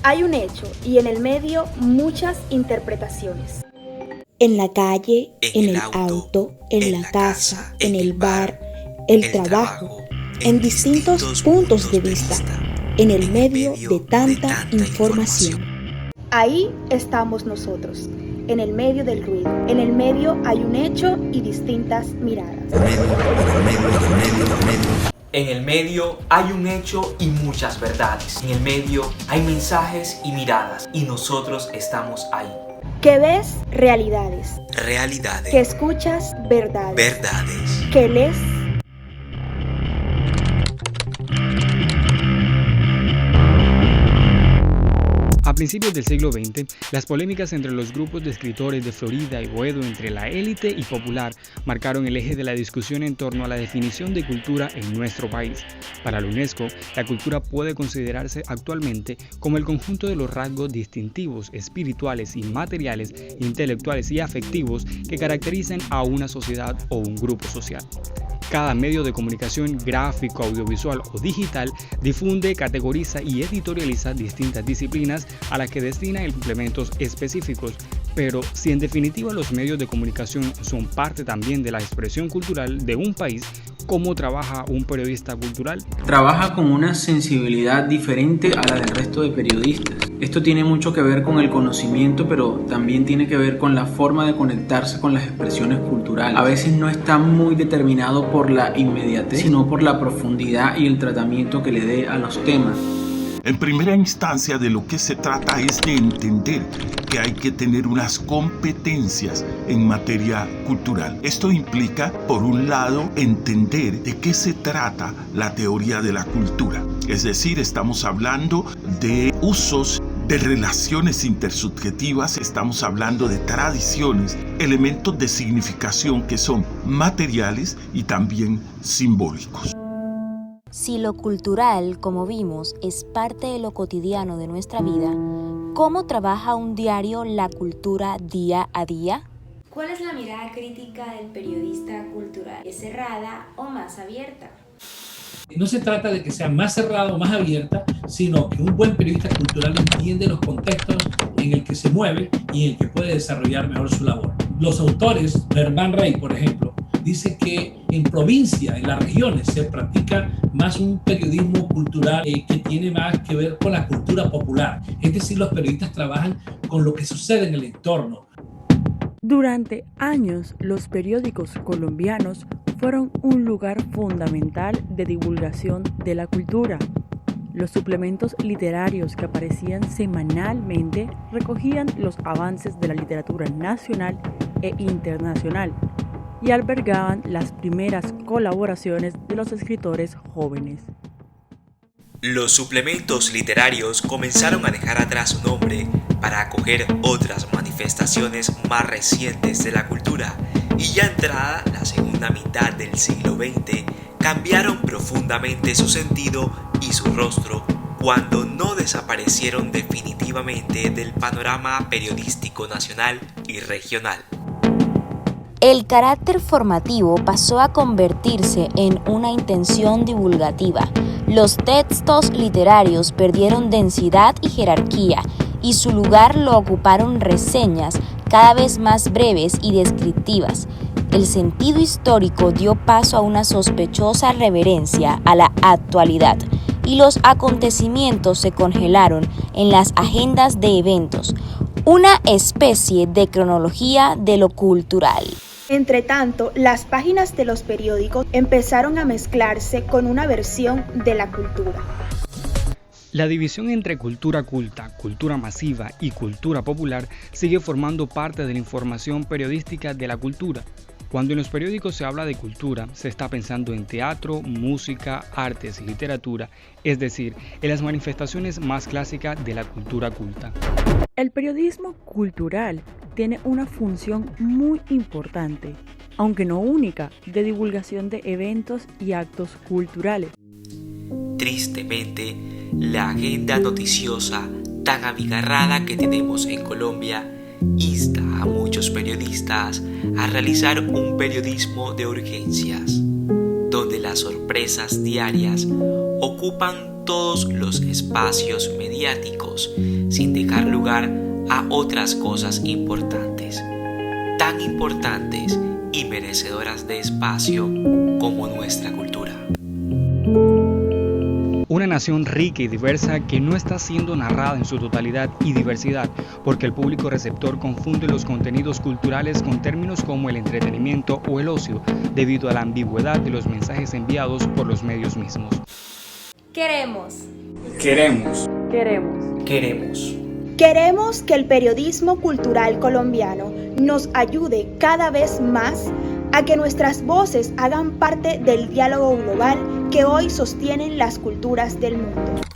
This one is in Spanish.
Hay un hecho y en el medio muchas interpretaciones. En la calle, en el auto, en la casa, en el bar, el trabajo, en distintos puntos de vista, en el medio de tanta información. Ahí estamos nosotros, en el medio del ruido. En el medio hay un hecho y distintas miradas. En el medio hay un hecho y muchas verdades. En el medio hay mensajes y miradas. Y nosotros estamos ahí. Que ves realidades. Realidades. Que escuchas verdades. Verdades. Que lees A principios del siglo XX, las polémicas entre los grupos de escritores de Florida y Boedo entre la élite y popular marcaron el eje de la discusión en torno a la definición de cultura en nuestro país. Para la UNESCO, la cultura puede considerarse actualmente como el conjunto de los rasgos distintivos, espirituales y materiales, intelectuales y afectivos que caracterizan a una sociedad o un grupo social. Cada medio de comunicación gráfico, audiovisual o digital difunde, categoriza y editorializa distintas disciplinas a las que destina implementos específicos. Pero si en definitiva los medios de comunicación son parte también de la expresión cultural de un país, ¿cómo trabaja un periodista cultural? Trabaja con una sensibilidad diferente a la del resto de periodistas. Esto tiene mucho que ver con el conocimiento, pero también tiene que ver con la forma de conectarse con las expresiones culturales. A veces no está muy determinado por la inmediatez, sino por la profundidad y el tratamiento que le dé a los temas. En primera instancia, de lo que se trata es de entender que hay que tener unas competencias en materia cultural. Esto implica, por un lado, entender de qué se trata la teoría de la cultura. Es decir, estamos hablando de usos, de relaciones intersubjetivas, estamos hablando de tradiciones, elementos de significación que son materiales y también simbólicos. Si lo cultural, como vimos, es parte de lo cotidiano de nuestra vida, ¿cómo trabaja un diario la cultura día a día? ¿Cuál es la mirada crítica del periodista cultural? ¿Es cerrada o más abierta? No se trata de que sea más cerrada o más abierta, sino que un buen periodista cultural entiende los contextos en el que se mueve y en el que puede desarrollar mejor su labor. Los autores, Germán Rey, por ejemplo, dice que en provincia, en las regiones, se practica más un periodismo cultural que tiene más que ver con la cultura popular. Es decir, los periodistas trabajan con lo que sucede en el entorno. Durante años, los periódicos colombianos fueron un lugar fundamental de divulgación de la cultura. Los suplementos literarios que aparecían semanalmente recogían los avances de la literatura nacional e internacional y albergaban las primeras colaboraciones de los escritores jóvenes. Los suplementos literarios comenzaron a dejar atrás su nombre para acoger otras manifestaciones más recientes de la cultura, y ya entrada la segunda mitad del siglo XX cambiaron profundamente su sentido y su rostro cuando no desaparecieron definitivamente del panorama periodístico nacional y regional. El carácter formativo pasó a convertirse en una intención divulgativa. Los textos literarios perdieron densidad y jerarquía, y su lugar lo ocuparon reseñas cada vez más breves y descriptivas. El sentido histórico dio paso a una sospechosa reverencia a la actualidad, y los acontecimientos se congelaron en las agendas de eventos, una especie de cronología de lo cultural. Entre tanto, las páginas de los periódicos empezaron a mezclarse con una versión de la cultura. La división entre cultura culta, cultura masiva y cultura popular sigue formando parte de la información periodística de la cultura. Cuando en los periódicos se habla de cultura, se está pensando en teatro, música, artes y literatura, es decir, en las manifestaciones más clásicas de la cultura culta. El periodismo cultural tiene una función muy importante, aunque no única, de divulgación de eventos y actos culturales. Tristemente, la agenda noticiosa tan abigarrada que tenemos en Colombia insta a muchos periodistas a realizar un periodismo de urgencias, donde las sorpresas diarias ocupan todos los espacios mediáticos, sin dejar lugar a otras cosas importantes, tan importantes y merecedoras de espacio como nuestra cultura. Una nación rica y diversa que no está siendo narrada en su totalidad y diversidad, porque el público receptor confunde los contenidos culturales con términos como el entretenimiento o el ocio, debido a la ambigüedad de los mensajes enviados por los medios mismos. Queremos Queremos que el periodismo cultural colombiano nos ayude cada vez más a que nuestras voces hagan parte del diálogo global que hoy sostienen las culturas del mundo.